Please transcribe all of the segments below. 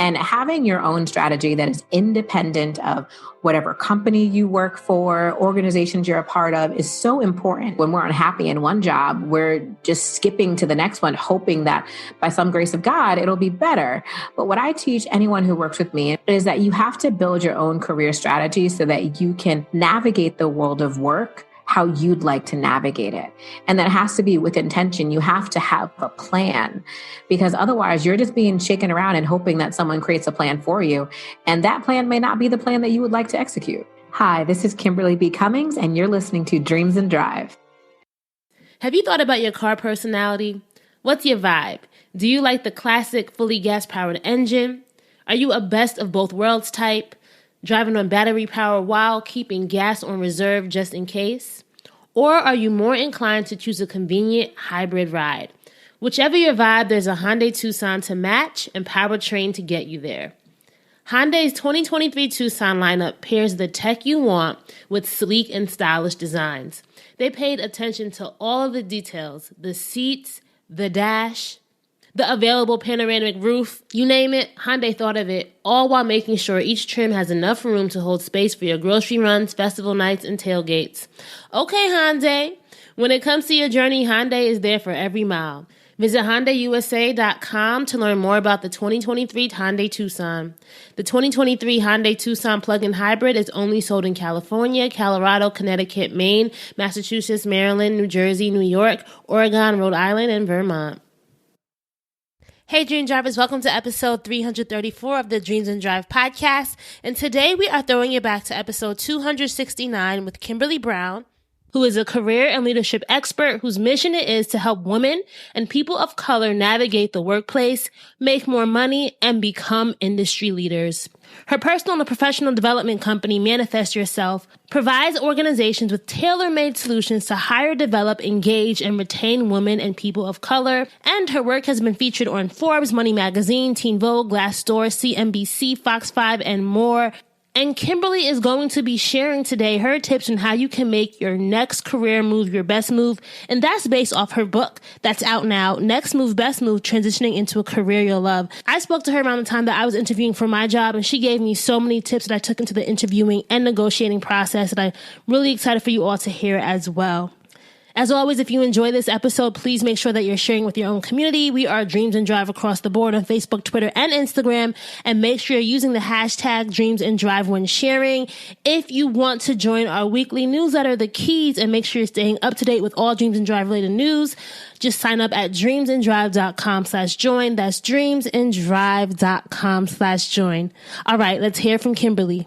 And having your own strategy that is independent of whatever company you work for, organizations you're a part of is so important. When we're unhappy in one job, we're just skipping to the next one, hoping that by some grace of God, it'll be better. But what I teach anyone who works with me is that you have to build your own career strategy so that you can navigate the world of work how you'd like to navigate it. And that has to be with intention. You have to have a plan, because otherwise you're just being shaken around and hoping that someone creates a plan for you. And that plan may not be the plan that you would like to execute. Hi, this is Kimberly B. Cummings, and you're listening to Dreams and Drive. Have you thought about your car personality? What's your vibe? Do you like the classic fully gas-powered engine? Are you a best of both worlds type? Driving on battery power while keeping gas on reserve just in case? Or are you more inclined to choose a convenient hybrid ride? Whichever your vibe, there's a Hyundai Tucson to match and powertrain to get you there. Hyundai's 2023 Tucson lineup pairs the tech you want with sleek and stylish designs. They paid attention to all of the details: the seats, the dash, the available panoramic roof, you name it, Hyundai thought of it, all while making sure each trim has enough room to hold space for your grocery runs, festival nights, and tailgates. Okay, Hyundai. When it comes to your journey, Hyundai is there for every mile. Visit HyundaiUSA.com to learn more about the 2023 Hyundai Tucson. The 2023 Hyundai Tucson plug-in hybrid is only sold in California, Colorado, Connecticut, Maine, Massachusetts, Maryland, New Jersey, New York, Oregon, Rhode Island, and Vermont. Hey, Dream Drivers, welcome to episode 334 of the Dreams and Drive podcast. And today we are throwing it back to episode 269 with Kimberly Brown, who is a career and leadership expert whose mission it is to help women and people of color navigate the workplace, make more money, and become industry leaders. Her personal and professional development company, Manifest Yourself, provides organizations with tailor-made solutions to hire, develop, engage, and retain women and people of color. And her work has been featured on Forbes, Money Magazine, TeenVogue, Glassdoor, CNBC, Fox 5, and more. And Kimberly is going to be sharing today her tips on how you can make your next career move your best move. And that's based off her book that's out now, Next Move, Best Move, Transitioning into a Career You'll Love. I spoke to her around the time that I was interviewing for my job, and she gave me so many tips that I took into the interviewing and negotiating process that I'm really excited for you all to hear as well. As always, if you enjoy this episode, please make sure that you're sharing with your own community. We are Dreams and Drive across the board on Facebook, Twitter, and Instagram. And make sure you're using the hashtag Dreams and Drive when sharing. If you want to join our weekly newsletter, The Keys, and make sure you're staying up to date with all Dreams and Drive related news, just sign up at dreamsanddrive.com/join. That's dreamsanddrive.com/join. All right, let's hear from Kimberly.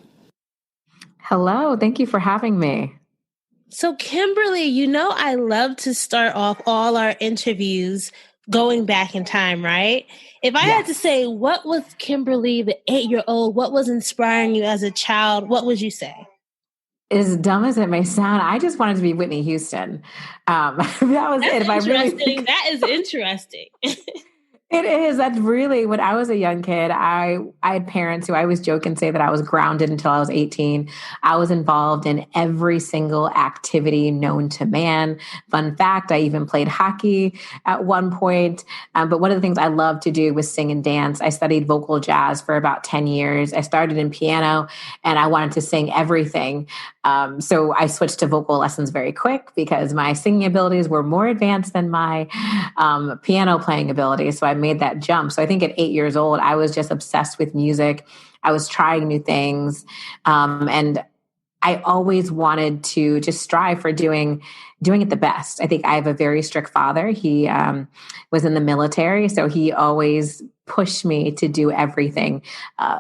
Hello. Thank you for having me. So Kimberly, you know I love to start off all our interviews going back in time, right? If I had to say, what was Kimberly, the 8-year-old, what was inspiring you as a child, what would you say? As dumb as it may sound, I just wanted to be Whitney Houston. That was it. That is interesting. It is. That's really, when I was a young kid, I had parents who I always joke and say that I was grounded until I was 18. I was involved in every single activity known to man. Fun fact, I even played hockey at one point. But one of the things I loved to do was sing and dance. I studied vocal jazz for about 10 years. I started in piano and I wanted to sing everything. So I switched to vocal lessons very quick because my singing abilities were more advanced than my piano playing abilities. So I made that jump. So I think at 8 years old, I was just obsessed with music. I was trying new things. And I always wanted to just strive for doing it the best. I think I have a very strict father. He was in the military. So he always pushed me to do everything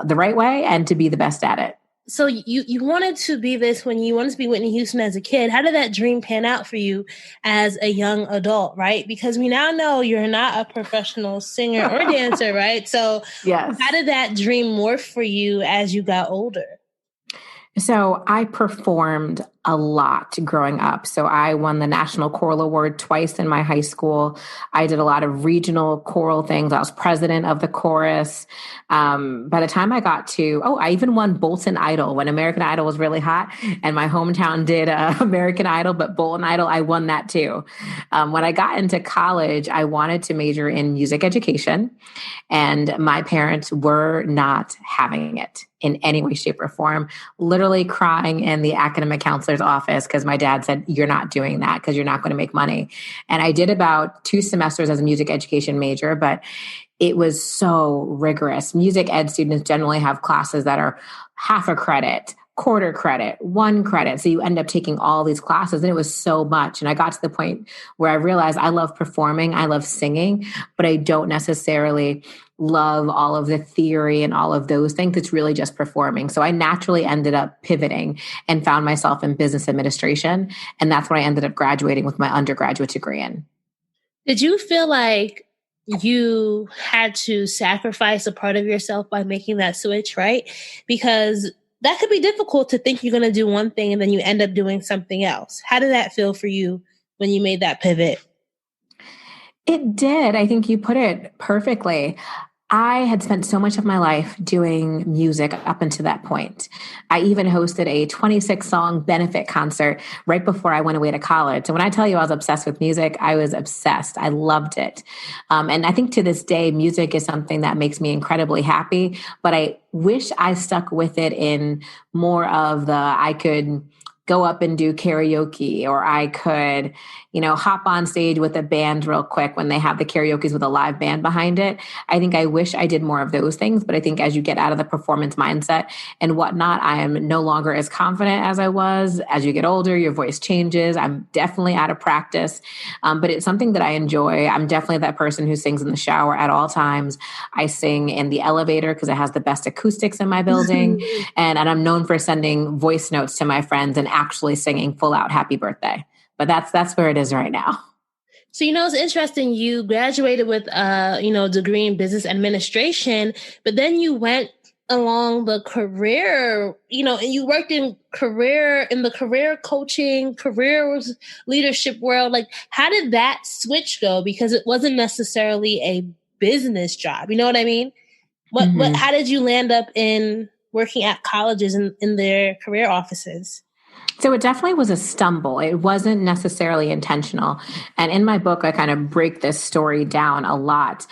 the right way and to be the best at it. So you wanted to be this when you wanted to be Whitney Houston as a kid. How did that dream pan out for you as a young adult, right? Because we now know you're not a professional singer or dancer, right? So yes. How did that dream morph for you as you got older? So I performed a lot growing up. So I won the National Choral Award twice in my high school. I did a lot of regional choral things. I was president of the chorus. By the time I got to, I even won Bolton Idol when American Idol was really hot, and my hometown did American Idol, but Bolton Idol, I won that too. When I got into college, I wanted to major in music education, and my parents were not having it in any way, shape, or form, literally crying in the academic counselor's office because my dad said, you're not doing that because you're not going to make money. And I did about 2 semesters as a music education major, but it was so rigorous. Music ed students generally have classes that are half a credit, quarter credit, 1 credit. So you end up taking all these classes, and it was so much. And I got to the point where I realized I love performing, I love singing, but I don't necessarily love all of the theory and all of those things. It's really just performing. So I naturally ended up pivoting and found myself in business administration. And that's what I ended up graduating with my undergraduate degree in. Did you feel like you had to sacrifice a part of yourself by making that switch, right? Because that could be difficult to think you're going to do one thing and then you end up doing something else. How did that feel for you when you made that pivot? It did. I think you put it perfectly. I had spent so much of my life doing music up until that point. I even hosted a 26-song benefit concert right before I went away to college. So when I tell you I was obsessed with music, I was obsessed. I loved it. And I think to this day, music is something that makes me incredibly happy, but I wish I stuck with it in more of I could go up and do karaoke, or I could, hop on stage with a band real quick when they have the karaoke's with a live band behind it. I think I wish I did more of those things, but I think as you get out of the performance mindset and whatnot, I am no longer as confident as I was. As you get older, your voice changes. I'm definitely out of practice, but it's something that I enjoy. I'm definitely that person who sings in the shower at all times. I sing in the elevator because it has the best acoustics in my building, and I'm known for sending voice notes to my friends and actually singing full out happy birthday. But that's where it is right now. So, it's interesting. You graduated with a degree in business administration, but then you went along the career, and you worked in the career coaching, career leadership world. Like, how did that switch go? Because it wasn't necessarily a business job. You know what I mean? How did you land up in working at colleges in their career offices? So it definitely was a stumble. It wasn't necessarily intentional. And in my book, I kind of break this story down a lot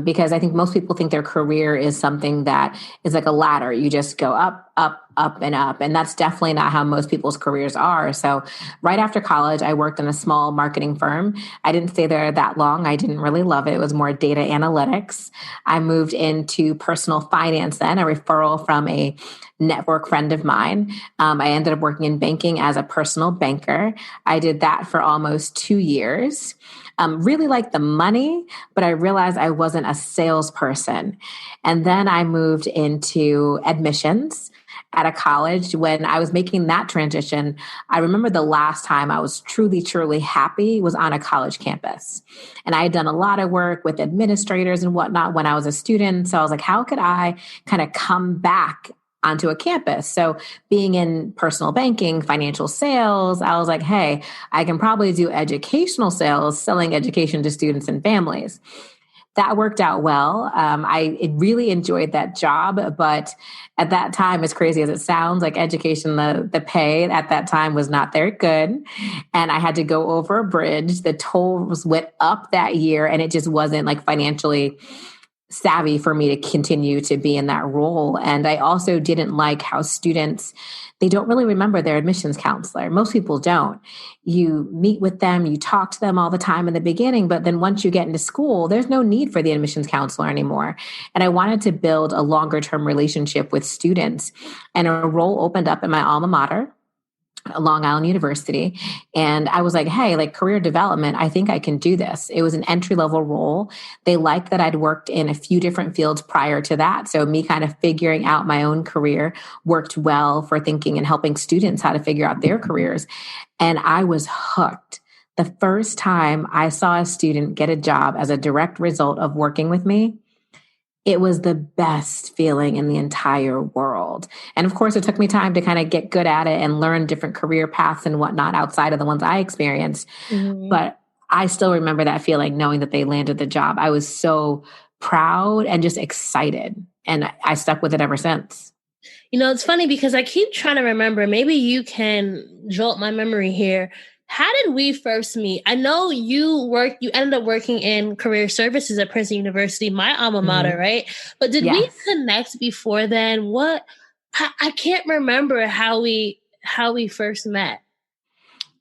because I think most people think their career is something that is like a ladder. You just go up, up, up and up. And that's definitely not how most people's careers are. So right after college, I worked in a small marketing firm. I didn't stay there that long. I didn't really love it. It was more data analytics. I moved into personal finance then, a referral from a network friend of mine. I ended up working in banking as a personal banker. I did that for almost 2 years. Really liked the money, but I realized I wasn't a salesperson. And then I moved into admissions at a college. When I was making that transition, I remember the last time I was truly, truly happy was on a college campus. And I had done a lot of work with administrators and whatnot when I was a student. So I was like, how could I kind of come back onto a campus? So being in personal banking, financial sales, I was like, hey, I can probably do educational sales, selling education to students and families. That worked out well. I really enjoyed that job, but at that time, as crazy as it sounds, like education, the pay at that time was not very good. And I had to go over a bridge. The tolls went up that year, and it just wasn't like financially savvy for me to continue to be in that role. And I also didn't like how students, they don't really remember their admissions counselor. Most people don't. You meet with them, you talk to them all the time in the beginning, but then once you get into school, there's no need for the admissions counselor anymore. And I wanted to build a longer term relationship with students. And a role opened up in my alma mater, Long Island University. And I was like, hey, like career development, I think I can do this. It was an entry-level role. They liked that I'd worked in a few different fields prior to that. So me kind of figuring out my own career worked well for thinking and helping students how to figure out their careers. And I was hooked. The first time I saw a student get a job as a direct result of working with me, It was the best feeling in the entire world. And of course, it took me time to kind of get good at it and learn different career paths and whatnot outside of the ones I experienced. Mm-hmm. But I still remember that feeling knowing that they landed the job. I was so proud and just excited. And I stuck with it ever since. It's funny because I keep trying to remember. Maybe you can jolt my memory here. How did we first meet? I know you ended up working in career services at Princeton University, my alma mater, right? But did we connect before then? I can't remember how we first met.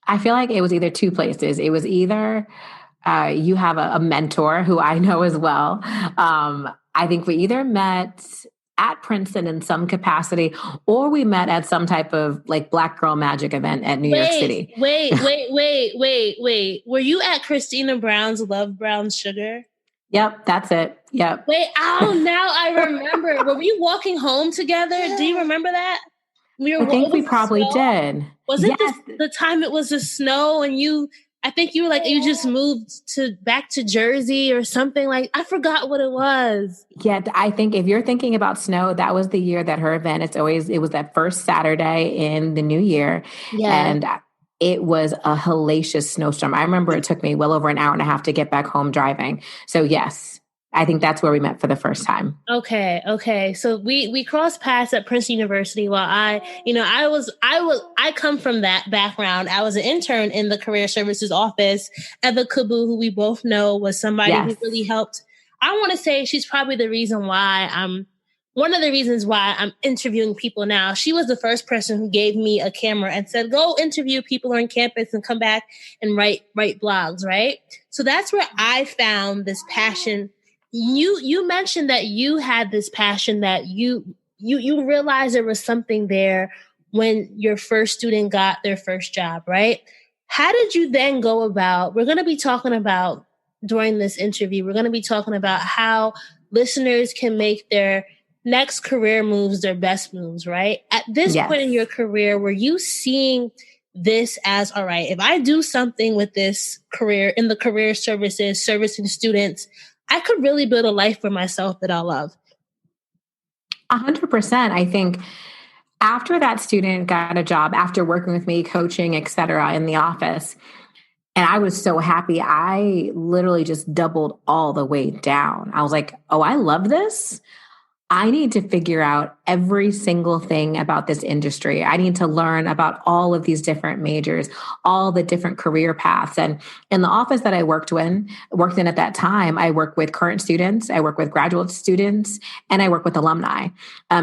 I feel like it was either two places. It was either you have a mentor who I know as well. I think we either met at Princeton in some capacity, or we met at some type of like Black Girl Magic event at New York City. Wait. Were you at Christina Brown's Love Brown Sugar? Yep, that's it. Yep. Wait, now I remember. Were we walking home together? Do you remember that? I think we probably did. Was it the time it was the snow and I think you were like, you just moved back to Jersey or something like, I forgot what it was. Yeah, I think if you're thinking about snow, that was the year that her event, it was that first Saturday in the new year. Yeah. And it was a hellacious snowstorm. I remember it took me well over an hour and a half to get back home driving. So yes, I think that's where we met for the first time. Okay. So we crossed paths at Princeton University while I come from that background. I was an intern in the career services office. Eva Kabu, who we both know, was somebody who really helped. I want to say she's probably the reason why one of the reasons why I'm interviewing people now. She was the first person who gave me a camera and said, go interview people on campus and come back and write blogs, right? So that's where I found this passion. You mentioned that you had this passion that you realized there was something there when your first student got their first job, right? How did you then go about, we're going to be talking about during this interview, we're going to be talking about how listeners can make their next career moves their best moves, right? At this point in your career, were you seeing this as, all right, if I do something with this career in the career services, servicing students, I could really build a life for myself that I'll love? 100%. I think after that student got a job, after working with me, coaching, et cetera, in the office, and I was so happy, I literally just doubled all the way down. I was like, oh, I love this. I need to figure out every single thing about this industry. I need to learn about all of these different majors, all the different career paths. And in the office that I worked in at that time, I work with current students, I work with graduate students, and I work with alumni.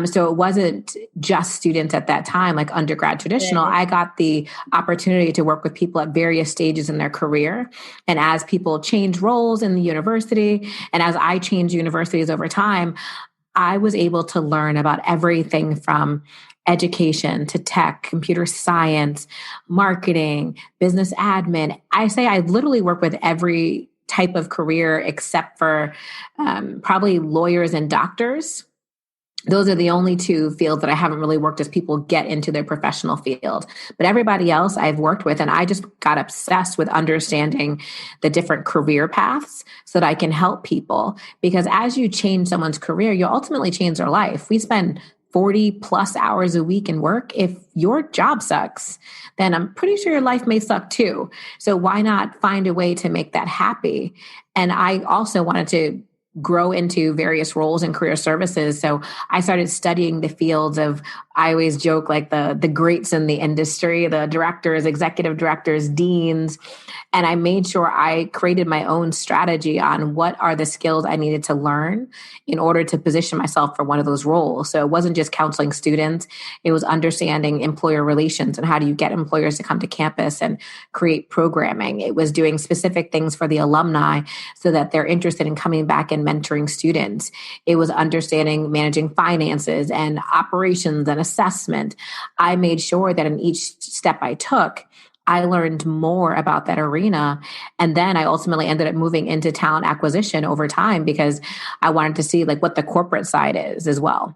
So it wasn't just students at that time, like undergrad traditional. I got the opportunity to work with people at various stages in their career. And as people change roles in the university, and as I changed universities over time, I was able to learn about everything from education to tech, computer science, marketing, business admin. I literally work with every type of career except for probably lawyers and doctors. Those are the only two fields that I haven't really worked as people get into their professional field. But everybody else I've worked with, and I just got obsessed with understanding the different career paths so that I can help people. Because as you change someone's career, you ultimately change their life. We spend 40 plus hours a week in work. If your job sucks, then I'm pretty sure your life may suck too. So why not find a way to make that happy? And I also wanted to grow into various roles in career services. So I started studying the fields of, I always joke, like the greats in the industry, the directors, executive directors, deans. And I made sure I created my own strategy on what are the skills I needed to learn in order to position myself for one of those roles. So it wasn't just counseling students. It was understanding employer relations and how do you get employers to come to campus and create programming. It was doing specific things for the alumni so that they're interested in coming back and mentoring students. It was understanding managing finances and operations and assessment. I made sure that in each step I took, I learned more about that arena. And then I ultimately ended up moving into talent acquisition over time because I wanted to see like what the corporate side is as well.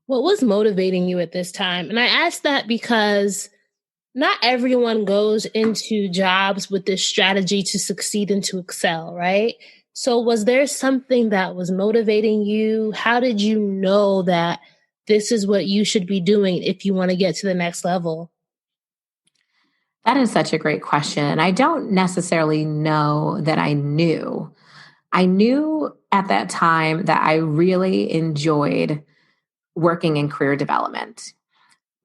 What was motivating you at this time? And I ask that because not everyone goes into jobs with this strategy to succeed and to excel, right? So was there something that was motivating you? How did you know that this is what you should be doing if you want to get to the next level? That is such a great question. And I don't necessarily know that I knew. I knew at that time that I really enjoyed working in career development.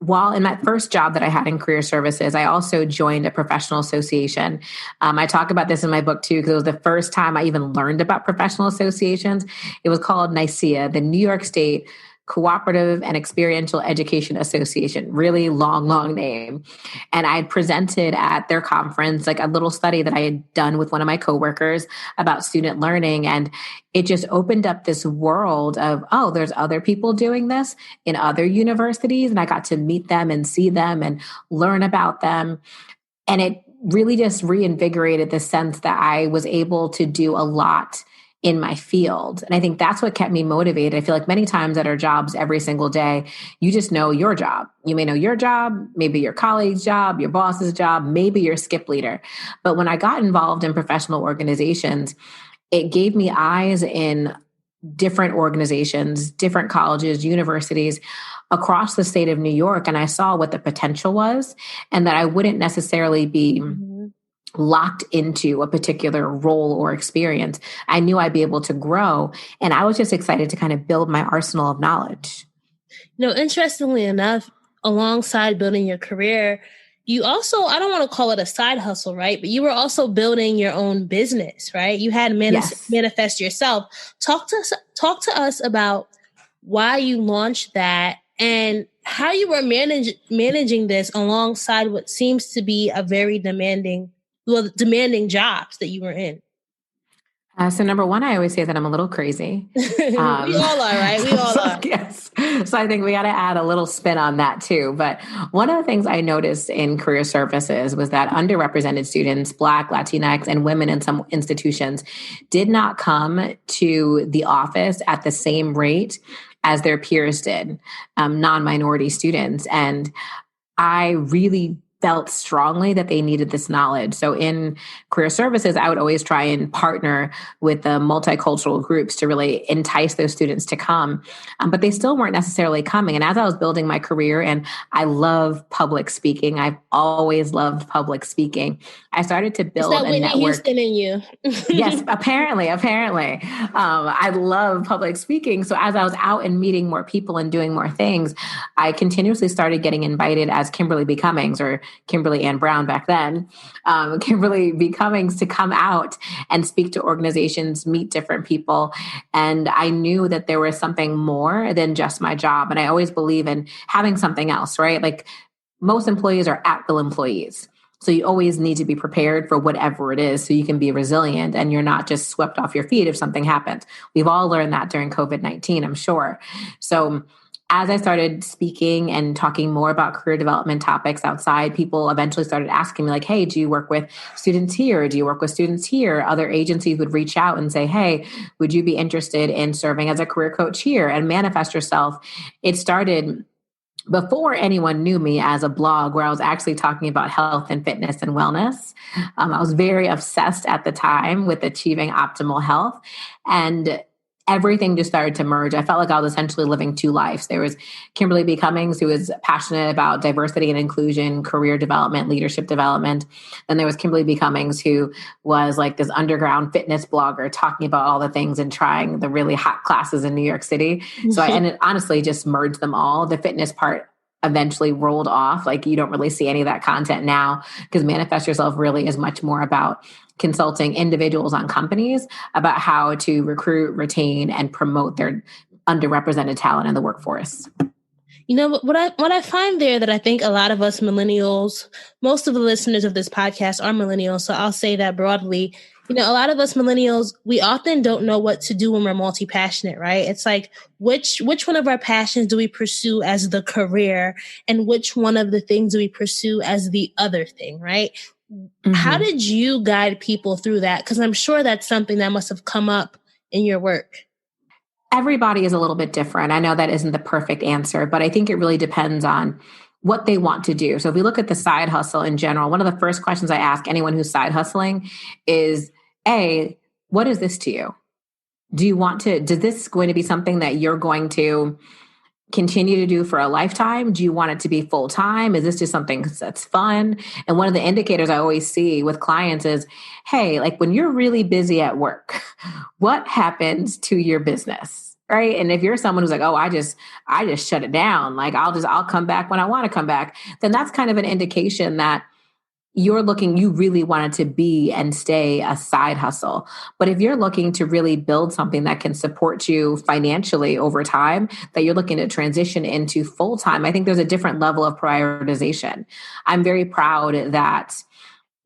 While in my first job that I had in career services, I also joined a professional association. I talk about this in my book too, because it was the first time I even learned about professional associations. It was called NYSEA, the New York State Cooperative and Experiential Education Association. Really long, long name. And I had presented at their conference, like a little study that I had done with one of my coworkers about student learning. And it just opened up this world of, oh, there's other people doing this in other universities. And I got to meet them and see them and learn about them. And it really just reinvigorated the sense that I was able to do a lot in my field. And I think that's what kept me motivated. I feel like many times at our jobs every single day, you just know your job. You may know your job, maybe your colleague's job, your boss's job, maybe your skip leader. But when I got involved in professional organizations, it gave me eyes in different organizations, different colleges, universities across the state of New York. And I saw what the potential was and that I wouldn't necessarily be locked into a particular role or experience. I knew I'd be able to grow. And I was just excited to kind of build my arsenal of knowledge. Interestingly enough, alongside building your career, you also, I don't want to call it a side hustle, right? But you were also building your own business, right? You had manifest yourself. Talk to us about why you launched that and how you were managing this alongside what seems to be a very demanding jobs that you were in. So number one, I always say that I'm a little crazy. We all are, right? We all are. Yes. So I think we got to add a little spin on that too. But one of the things I noticed in career services was that underrepresented students, Black, Latinx, and women in some institutions did not come to the office at the same rate as their peers did, non-minority students. And I really felt strongly that they needed this knowledge. So in career services, I would always try and partner with the multicultural groups to really entice those students to come. But they still weren't necessarily coming. And as I was building my career, and I love public speaking, I've always loved public speaking, I started to build a network. Houston in you. Yes, apparently. I love public speaking. So as I was out and meeting more people and doing more things, I continuously started getting invited as Kimberly B. Cummings, or Kimberly Ann Brown back then, Kimberly B. Cummings, to come out and speak to organizations, meet different people. And I knew that there was something more than just my job. And I always believe in having something else, right? Like most employees are at-will employees. So you always need to be prepared for whatever it is so you can be resilient and you're not just swept off your feet if something happens. We've all learned that during COVID-19, I'm sure. So as I started speaking and talking more about career development topics outside, people eventually started asking me like, hey, do you work with students here? Do you work with students here? Other agencies would reach out and say, hey, would you be interested in serving as a career coach here and manifest yourself? It started before anyone knew me as a blog where I was actually talking about health and fitness and wellness. I was very obsessed at the time with achieving optimal health, and everything just started to merge. I felt like I was essentially living two lives. There was Kimberly B. Cummings, who was passionate about diversity and inclusion, career development, leadership development. Then there was Kimberly B. Cummings, who was like this underground fitness blogger talking about all the things and trying the really hot classes in New York City. So I ended honestly just merged them all. The fitness part eventually rolled off. Like you don't really see any of that content now because Manifest Yourself really is much more about consulting individuals on companies about how to recruit, retain, and promote their underrepresented talent in the workforce. You know, what I find there that I think a lot of us millennials, most of the listeners of this podcast are millennials, so I'll say that broadly. You know, a lot of us millennials, we often don't know what to do when we're multi-passionate, right? It's like, which one of our passions do we pursue as the career, and which one of the things do we pursue as the other thing, right? Mm-hmm. How did you guide people through that? Because I'm sure that's something that must have come up in your work. Everybody is a little bit different. I know that isn't the perfect answer, but I think it really depends on what they want to do. So if we look at the side hustle in general, one of the first questions I ask anyone who's side hustling is, A, what is this to you? Is this going to be something that you're going to continue to do for a lifetime? Do you want it to be full time? Is this just something that's fun? And one of the indicators I always see with clients is, hey, like when you're really busy at work, what happens to your business? Right. And if you're someone who's like, oh, I just shut it down, like I'll come back when I want to come back, then that's kind of an indication that you really want it to be and stay a side hustle. But if you're looking to really build something that can support you financially over time, that you're looking to transition into full time, I think there's a different level of prioritization. I'm very proud that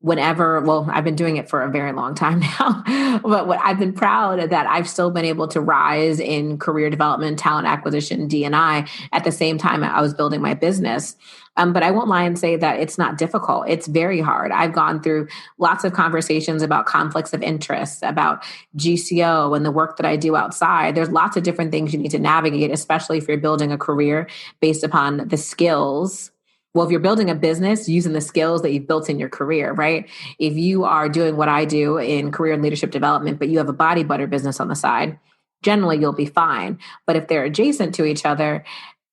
I've been doing it for a very long time now, but I've been proud that I've still been able to rise in career development, talent acquisition, D&I at the same time I was building my business. But I won't lie and say that it's not difficult. It's very hard. I've gone through lots of conversations about conflicts of interest, about GCO and the work that I do outside. There's lots of different things you need to navigate, especially if you're building a career based upon the skills. Well, if you're building a business using the skills that you've built in your career, right? If you are doing what I do in career and leadership development, but you have a body butter business on the side, generally you'll be fine. But if they're adjacent to each other,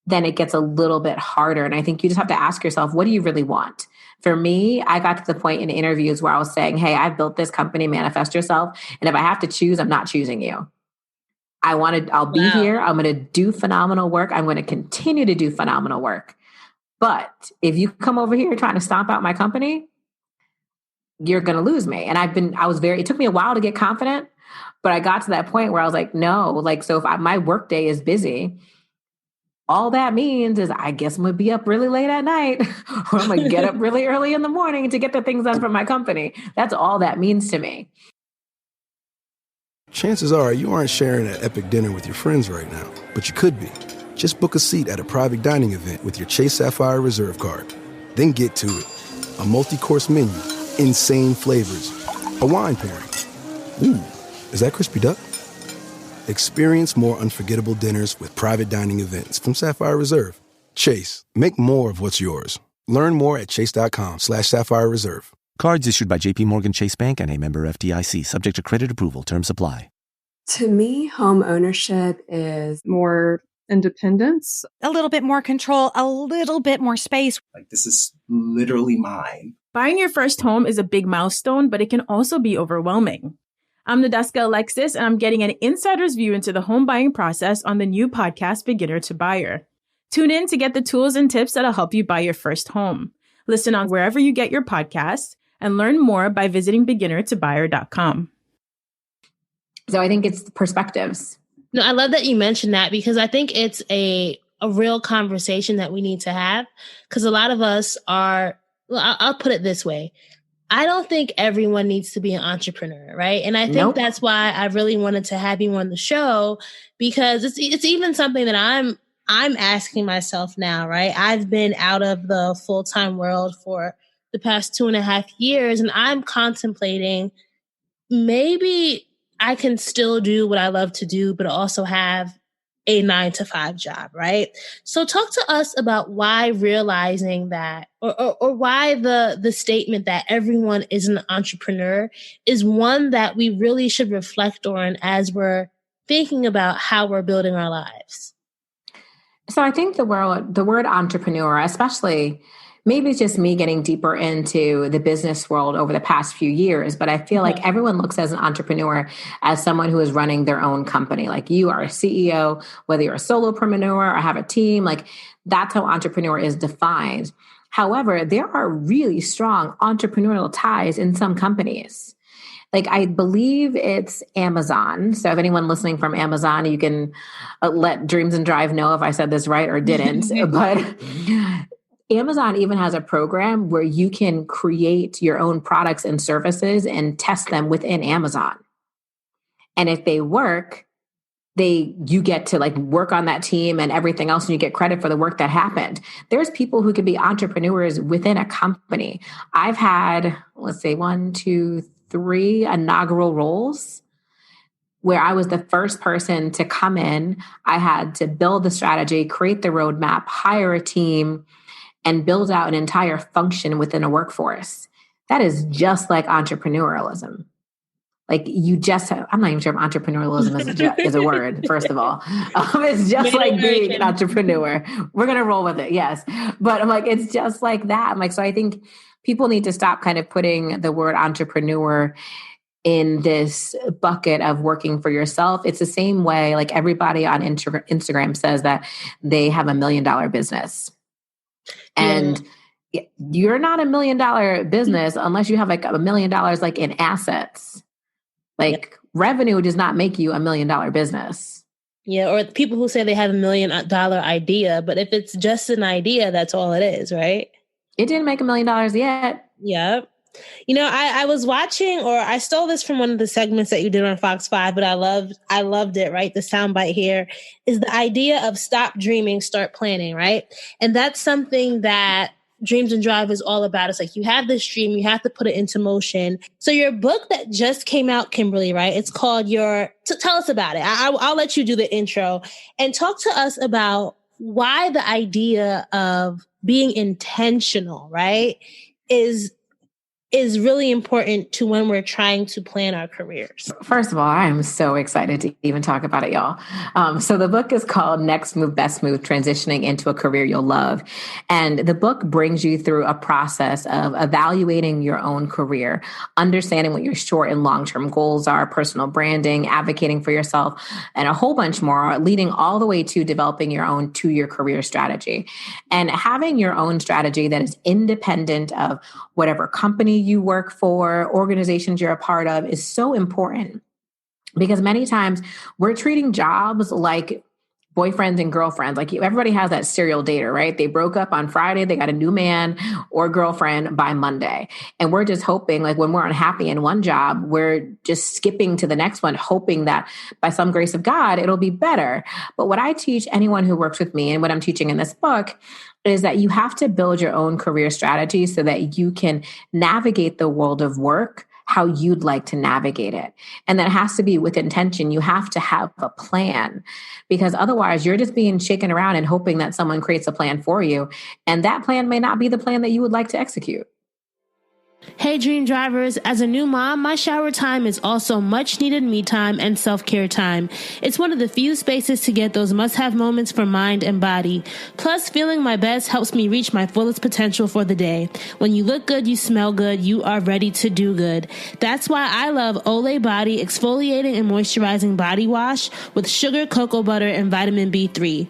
then it gets a little bit harder. And I think you just have to ask yourself, what do you really want? For me, I got to the point in interviews where I was saying, hey, I've built this company, manifest yourself. And if I have to choose, I'm not choosing you. I'll be here. I'm going to do phenomenal work. I'm going to continue to do phenomenal work. But if you come over here trying to stomp out my company, you're going to lose me. And it took me a while to get confident, but I got to that point where I was like, no, like, so if my work day is busy, all that means is I guess I'm going to be up really late at night or I'm going to get up really early in the morning to get the things done for my company. That's all that means to me. Chances are you aren't sharing an epic dinner with your friends right now, but you could be. Just book a seat at a private dining event with your Chase Sapphire Reserve card. Then get to it. A multi-course menu, insane flavors, a wine pairing. Ooh, is that crispy duck? Experience more unforgettable dinners with private dining events from Sapphire Reserve. Chase, make more of what's yours. Learn more at chase.com/Sapphire Reserve. Cards issued by J.P. Morgan Chase Bank and a member FDIC, subject to credit approval. Terms apply. To me, home ownership is more independence, a little bit more control, a little bit more space. Like, this is literally mine. Buying your first home is a big milestone, but it can also be overwhelming. I'm Nadeska Alexis, and I'm getting an insider's view into the home buying process on the new podcast, Beginner to Buyer. Tune in to get the tools and tips that'll help you buy your first home. Listen on wherever you get your podcasts and learn more by visiting beginnertobuyer.com. So I think it's perspectives. No, I love that you mentioned that because I think it's a real conversation that we need to have because a lot of us are, I'll put it this way. I don't think everyone needs to be an entrepreneur, right? And I think that's why I really wanted to have you on the show because it's even something that I'm asking myself now, right? I've been out of the full-time world for the past 2.5 years, and I'm contemplating maybe I can still do what I love to do, but also have a 9-to-5 job, right? So talk to us about why realizing that, or why the statement that everyone is an entrepreneur is one that we really should reflect on as we're thinking about how we're building our lives. So I think the word entrepreneur, especially maybe it's just me getting deeper into the business world over the past few years, but I feel like everyone looks as an entrepreneur as someone who is running their own company. Like you are a CEO, whether you're a solopreneur or have a team, like that's how entrepreneur is defined. However, there are really strong entrepreneurial ties in some companies. Like I believe it's Amazon. So if anyone listening from Amazon, you can let Dreams and Drive know if I said this right or didn't. But Amazon even has a program where you can create your own products and services and test them within Amazon. And if they work, you get to like work on that team and everything else, and you get credit for the work that happened. There's people who can be entrepreneurs within a company. I've had, let's say 1, 2, 3 inaugural roles where I was the first person to come in. I had to build the strategy, create the roadmap, hire a team, and build out an entire function within a workforce. That is just like entrepreneurialism. Like you just, I'm not even sure if entrepreneurialism is a word, first of all. It's just like being an entrepreneur. We're going to roll with it. Yes. But I'm like, it's just like that. I'm like, so I think people need to stop kind of putting the word entrepreneur in this bucket of working for yourself. It's the same way, like everybody on Instagram says that they have $1 million business. And you're not $1 million business unless you have like $1 million like in assets. Like revenue does not make you $1 million business. Yeah. Or people who say they have $1 million idea, but if it's just an idea, that's all it is, right? It didn't make $1 million yet. Yeah. You know, I was watching, or I stole this from one of the segments that you did on Fox 5, but I loved it, right? The soundbite here is the idea of stop dreaming, start planning, right? And that's something that Dreams and Drive is all about. It's like you have this dream, you have to put it into motion. So your book that just came out, Kimberly, right? It's called tell us about it. I'll let you do the intro and talk to us about why the idea of being intentional, right, is really important to when we're trying to plan our careers. First of all, I am so excited to even talk about it, y'all. So the book is called Next Move, Best Move, Transitioning into a Career You'll Love. And the book brings you through a process of evaluating your own career, understanding what your short and long-term goals are, personal branding, advocating for yourself, and a whole bunch more, leading all the way to developing your own 2-year career strategy. And having your own strategy that is independent of whatever company you work for, organizations you're a part of is so important, because many times we're treating jobs like boyfriends and girlfriends. Like everybody has that serial dater, right? They broke up on Friday, they got a new man or girlfriend by Monday. And we're just hoping, like when we're unhappy in one job, we're just skipping to the next one, hoping that by some grace of God, it'll be better. But what I teach anyone who works with me, and what I'm teaching in this book, is that you have to build your own career strategy so that you can navigate the world of work how you'd like to navigate it. And that has to be with intention. You have to have a plan, because otherwise you're just being shaken around and hoping that someone creates a plan for you. And that plan may not be the plan that you would like to execute. Hey, Dream Drivers. As a new mom, my shower time is also much needed me time and self-care time. It's one of the few spaces to get those must-have moments for mind and body. Plus, feeling my best helps me reach my fullest potential for the day. When you look good, you smell good, you are ready to do good. That's why I love Olay Body Exfoliating and Moisturizing Body Wash with sugar, cocoa butter, and vitamin B3.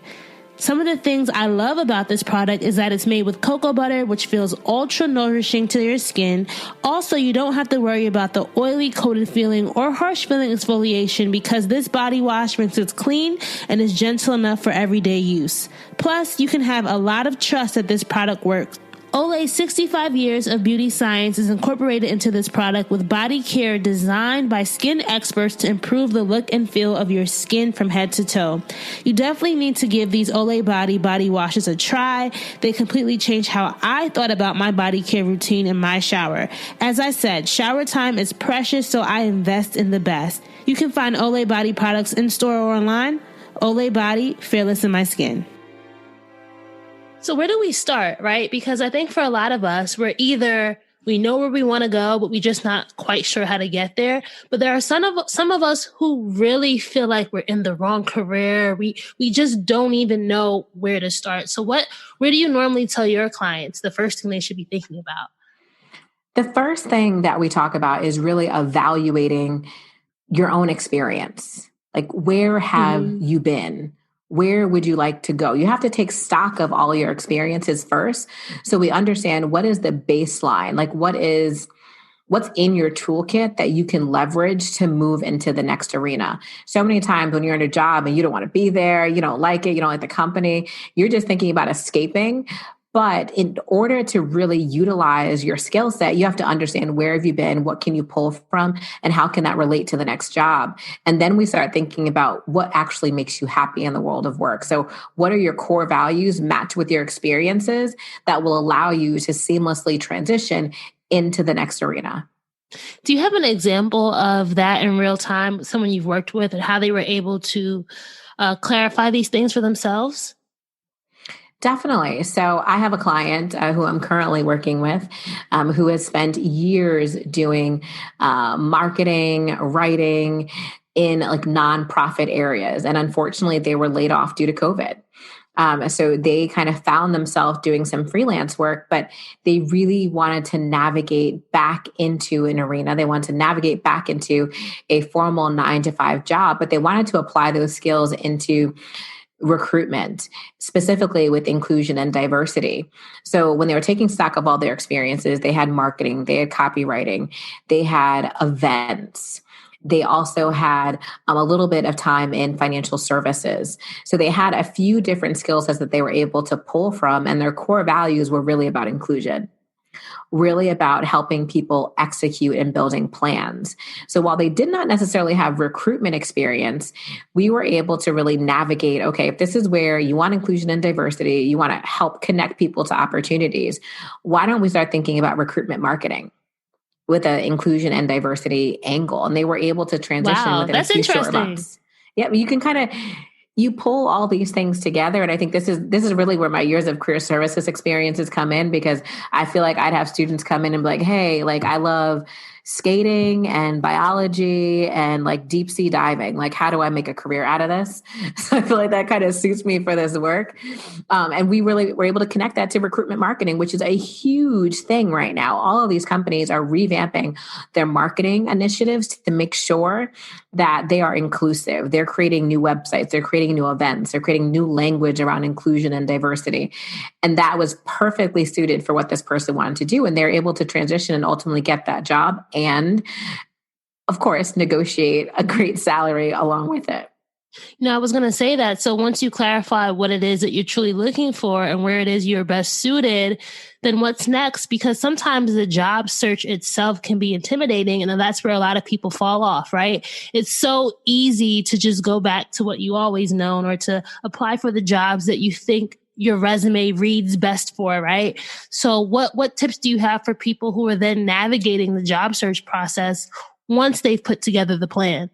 Some of the things I love about this product is that it's made with cocoa butter, which feels ultra nourishing to your skin. Also, you don't have to worry about the oily coated feeling or harsh feeling exfoliation, because this body wash rinses clean and is gentle enough for everyday use. Plus, you can have a lot of trust that this product works. Olay's 65 years of beauty science is incorporated into this product, with body care designed by skin experts to improve the look and feel of your skin from head to toe. You definitely need to give these Olay body washes a try. They completely changed how I thought about my body care routine in my shower. As I said, shower time is precious, so I invest in the best. You can find Olay Body products in store or online. Olay Body, fearless in my skin. So where do we start, right? Because I think for a lot of us, we know where we want to go, but we're just not quite sure how to get there. But there are some of us who really feel like we're in the wrong career. We just don't even know where to start. So where do you normally tell your clients the first thing they should be thinking about? The first thing that we talk about is really evaluating your own experience. Like, where have you been? Where would you like to go? You have to take stock of all your experiences first, so we understand what is the baseline, like what's in your toolkit that you can leverage to move into the next arena. So many times when you're in a job and you don't want to be there, you don't like it, you don't like the company, you're just thinking about escaping. But in order to really utilize your skill set, you have to understand where have you been, what can you pull from, and how can that relate to the next job? And then we start thinking about what actually makes you happy in the world of work. So what are your core values matched with your experiences that will allow you to seamlessly transition into the next arena? Do you have an example of that in real time, someone you've worked with, and how they were able to clarify these things for themselves? Definitely. So I have a client who I'm currently working with who has spent years doing marketing, writing in like nonprofit areas. And unfortunately, they were laid off due to COVID. So they kind of found themselves doing some freelance work, but they really wanted to navigate back into an arena. They wanted to navigate back into a formal 9 to 5 job, but they wanted to apply those skills into recruitment, specifically with inclusion and diversity. So when they were taking stock of all their experiences, they had marketing, they had copywriting, they had events. They also had a little bit of time in financial services. So they had a few different skill sets that they were able to pull from, and their core values were really about inclusion, really about helping people execute and building plans. So while they did not necessarily have recruitment experience, we were able to really navigate, okay, if this is where you want inclusion and diversity, you want to help connect people to opportunities, why don't we start thinking about recruitment marketing with an inclusion and diversity angle? And they were able to transition within a few short months. Yeah, you can kind of, you pull all these things together. And I think this is really where my years of career services experiences come in, because I feel like I'd have students come in and be like, hey, like I love skating and biology and like deep sea diving. Like, how do I make a career out of this? So I feel like that kind of suits me for this work. And we really were able to connect that to recruitment marketing, which is a huge thing right now. All of these companies are revamping their marketing initiatives to make sure that they are inclusive. They're creating new websites, they're creating new events, they're creating new language around inclusion and diversity. And that was perfectly suited for what this person wanted to do. And they're able to transition and ultimately get that job. And of course, negotiate a great salary along with it. No, I was going to say that. So once you clarify what it is that you're truly looking for and where it is you're best suited, then what's next? Because sometimes the job search itself can be intimidating. And that's where a lot of people fall off, right? It's so easy to just go back to what you always known, or to apply for the jobs that you think your resume reads best for, right? So what tips do you have for people who are then navigating the job search process once they've put together the plan?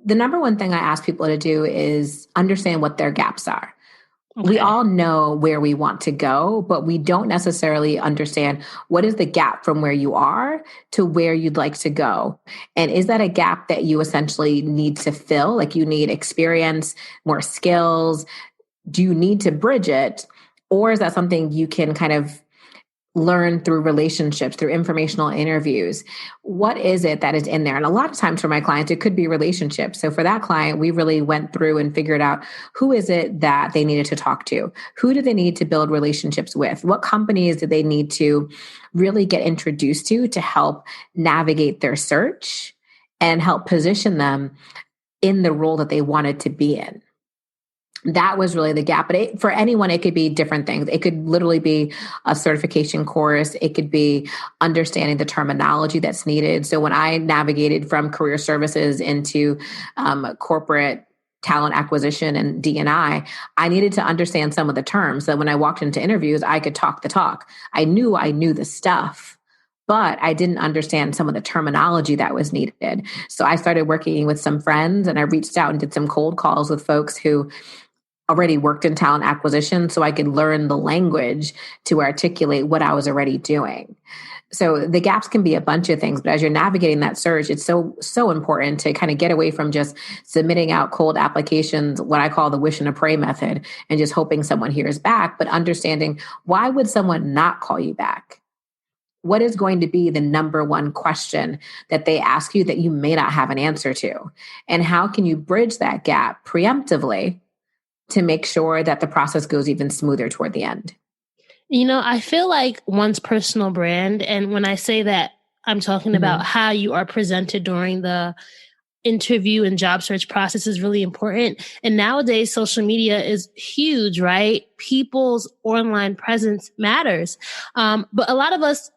The number one thing I ask people to do is understand what their gaps are. Okay. We all know where we want to go, but we don't necessarily understand what is the gap from where you are to where you'd like to go. And is that a gap that you essentially need to fill? Like you need experience, more skills? Do you need to bridge it? Or is that something you can kind of learn through relationships, through informational interviews? What is it that is in there? And a lot of times for my clients, it could be relationships. So for that client, we really went through and figured out who is it that they needed to talk to? Who do they need to build relationships with? What companies do they need to really get introduced to help navigate their search and help position them in the role that they wanted to be in? That was really the gap. But for anyone, it could be different things. It could literally be a certification course. It could be understanding the terminology that's needed. So when I navigated from career services into corporate talent acquisition and D&I needed to understand some of the terms. So when I walked into interviews, I could talk the talk. I knew the stuff, but I didn't understand some of the terminology that was needed. So I started working with some friends, and I reached out and did some cold calls with folks who already worked in talent acquisition, so I could learn the language to articulate what I was already doing. So the gaps can be a bunch of things, but as you're navigating that search, it's so important to kind of get away from just submitting out cold applications, what I call the wish and a pray method, and just hoping someone hears back, but understanding, why would someone not call you back? What is going to be the number one question that they ask you that you may not have an answer to? And how can you bridge that gap preemptively to make sure that the process goes even smoother toward the end? You know, I feel like one's personal brand, and when I say that, I'm talking about how you are presented during the interview and job search process is really important. And nowadays, social media is huge, right? People's online presence matters. But a lot of us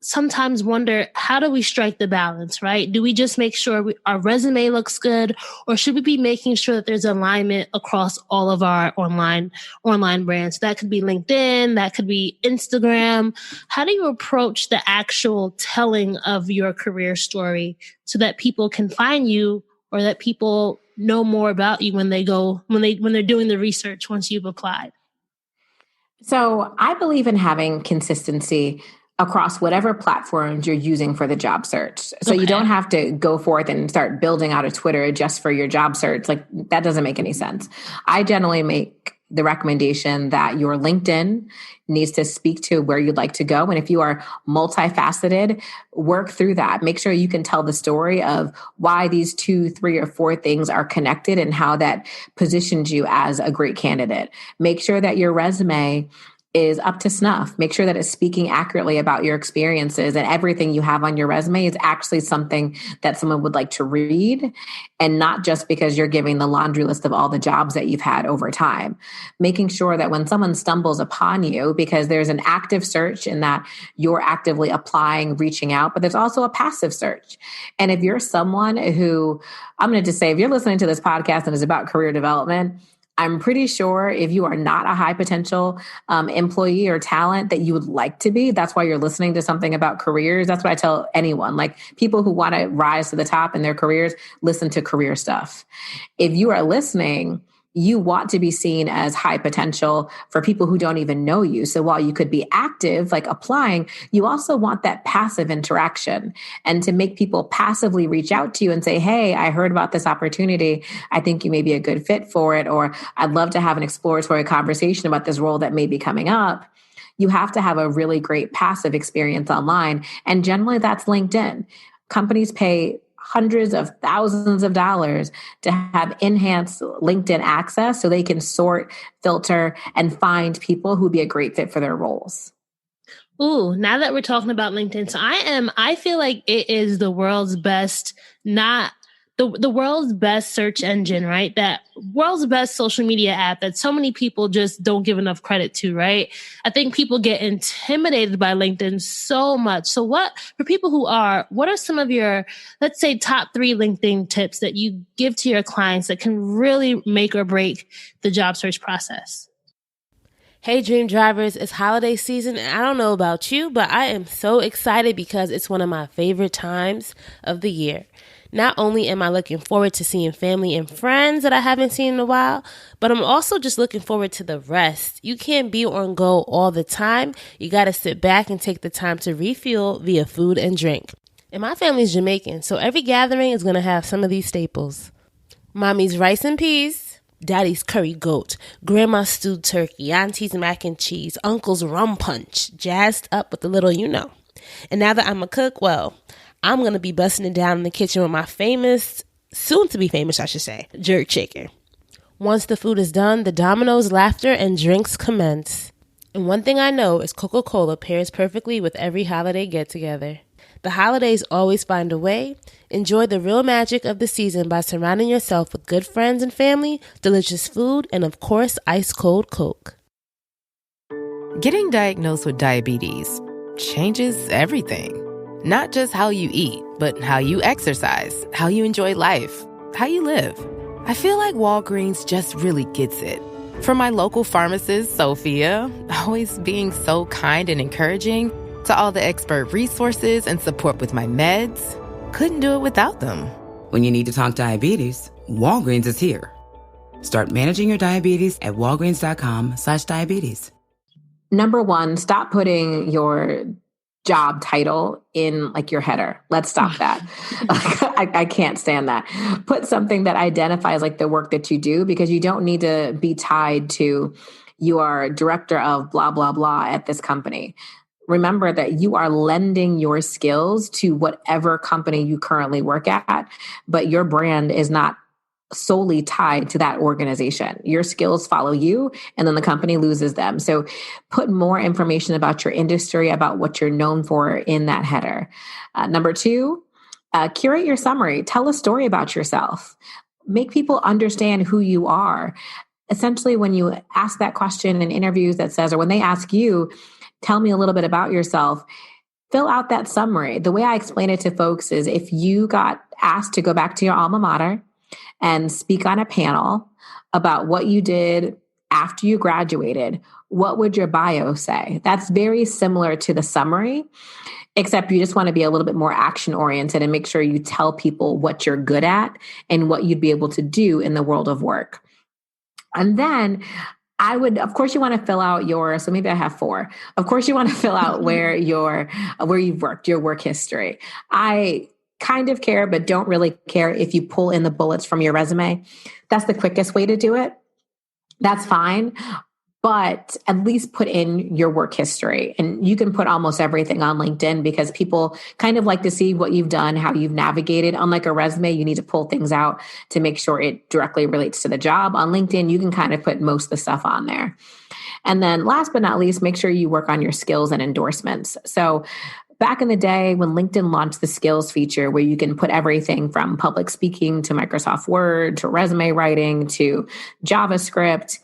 sometimes wonder, how do we strike the balance, right? Do we just make sure our resume looks good, or should we be making sure that there's alignment across all of our online brands? That could be LinkedIn, that could be Instagram. How do you approach the actual telling of your career story so that people can find you, or that people know more about you when they're doing the research once you've applied? So I believe in having consistency across whatever platforms you're using for the job search. So you don't have to go forth and start building out a Twitter just for your job search. Like that doesn't make any sense. I generally make the recommendation that your LinkedIn needs to speak to where you'd like to go. And if you are multifaceted, work through that. Make sure you can tell the story of why these 2, 3, or 4 things are connected and how that positions you as a great candidate. Make sure that your resume is up to snuff. Make sure that it's speaking accurately about your experiences, and everything you have on your resume is actually something that someone would like to read, and not just because you're giving the laundry list of all the jobs that you've had over time. Making sure that when someone stumbles upon you, because there's an active search in that you're actively applying, reaching out, but there's also a passive search. And if you're someone who, I'm going to just say, if you're listening to this podcast and it's about career development, I'm pretty sure if you are not a high potential employee or talent that you would like to be, that's why you're listening to something about careers. That's what I tell anyone. Like people who want to rise to the top in their careers, listen to career stuff. If you are listening, you want to be seen as high potential for people who don't even know you. So while you could be active, like applying, you also want that passive interaction, and to make people passively reach out to you and say, hey, I heard about this opportunity. I think you may be a good fit for it. Or I'd love to have an exploratory conversation about this role that may be coming up. You have to have a really great passive experience online. And generally that's LinkedIn. Companies pay hundreds of thousands of dollars to have enhanced LinkedIn access so they can sort, filter, and find people who'd be a great fit for their roles. Ooh, now that we're talking about LinkedIn, so I feel like it is the world's best, not the world's best search engine, right? That world's best social media app that so many people just don't give enough credit to, right? I think people get intimidated by LinkedIn so much. So what are some of your, let's say, top 3 LinkedIn tips that you give to your clients that can really make or break the job search process? Hey, Dream Drivers, it's holiday season, and I don't know about you, but I am so excited because it's one of my favorite times of the year. Not only am I looking forward to seeing family and friends that I haven't seen in a while, but I'm also just looking forward to the rest. You can't be on go all the time. You got to sit back and take the time to refuel via food and drink. And my family's Jamaican, so every gathering is going to have some of these staples. Mommy's rice and peas, daddy's curry goat, grandma's stewed turkey, auntie's mac and cheese, uncle's rum punch, jazzed up with a little you-know. And now that I'm a cook, well, I'm going to be busting it down in the kitchen with my soon to be famous, jerk chicken. Once the food is done, the dominoes, laughter, and drinks commence. And one thing I know is Coca-Cola pairs perfectly with every holiday get-together. The holidays always find a way. Enjoy the real magic of the season by surrounding yourself with good friends and family, delicious food, and of course, ice-cold Coke. Getting diagnosed with diabetes changes everything. Not just how you eat, but how you exercise, how you enjoy life, how you live. I feel like Walgreens just really gets it. From my local pharmacist, Sophia, always being so kind and encouraging, to all the expert resources and support with my meds, couldn't do it without them. When you need to talk diabetes, Walgreens is here. Start managing your diabetes at walgreens.com/diabetes. Number 1, stop putting your job title in like your header. Let's stop that. I can't stand that. Put something that identifies like the work that you do, because you don't need to be tied to you are director of blah, blah, blah at this company. Remember that you are lending your skills to whatever company you currently work at, but your brand is not solely tied to that organization. Your skills follow you, and then the company loses them. So put more information about your industry, about what you're known for in that header. Number 2, curate your summary. Tell a story about yourself. Make people understand who you are. Essentially, when you ask that question in interviews that says, or when they ask you, tell me a little bit about yourself, fill out that summary. The way I explain it to folks is if you got asked to go back to your alma mater and speak on a panel about what you did after you graduated, what would your bio say? That's very similar to the summary, except you just want to be a little bit more action oriented and make sure you tell people what you're good at and what you'd be able to do in the world of work. And then of course, you want to fill out so maybe I have 4. Of course, you want to fill out where you've worked, your work history. I kind of care, but don't really care if you pull in the bullets from your resume. That's the quickest way to do it. That's fine. But at least put in your work history. And you can put almost everything on LinkedIn because people kind of like to see what you've done, how you've navigated. Unlike a resume, you need to pull things out to make sure it directly relates to the job. On LinkedIn, you can kind of put most of the stuff on there. And then last but not least, make sure you work on your skills and endorsements. So back in the day when LinkedIn launched the skills feature where you can put everything from public speaking to Microsoft Word to resume writing to JavaScript,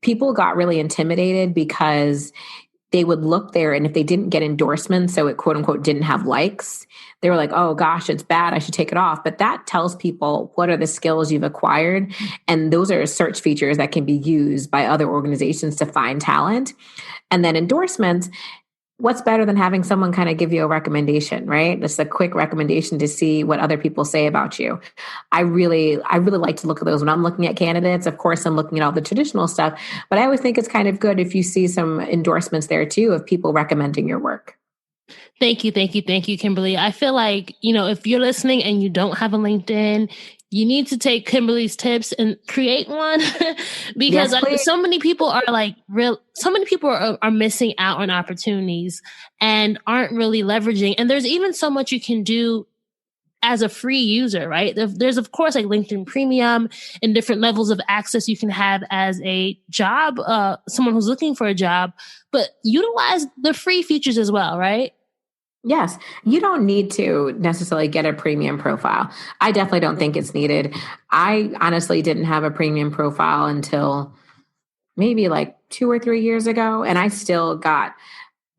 people got really intimidated because they would look there and if they didn't get endorsements, so it quote unquote didn't have likes, they were like, oh gosh, it's bad, I should take it off. But that tells people what are the skills you've acquired. And those are search features that can be used by other organizations to find talent. And then endorsements, what's better than having someone kind of give you a recommendation, right? Just a quick recommendation to see what other people say about you. I really like to look at those when I'm looking at candidates. Of course, I'm looking at all the traditional stuff, but I always think it's kind of good if you see some endorsements there too of people recommending your work. Thank you, Kimberly. I feel like, if you're listening and you don't have a LinkedIn, you need to take Kimberly's tips and create one because so many people are are missing out on opportunities and aren't really leveraging. And there's even so much you can do as a free user, right? There's of course like LinkedIn Premium and different levels of access you can have as a job, someone who's looking for a job, but utilize the free features as well, right? Yes, you don't need to necessarily get a premium profile. I definitely don't think it's needed. I honestly didn't have a premium profile until maybe like 2 or 3 years ago, and I still got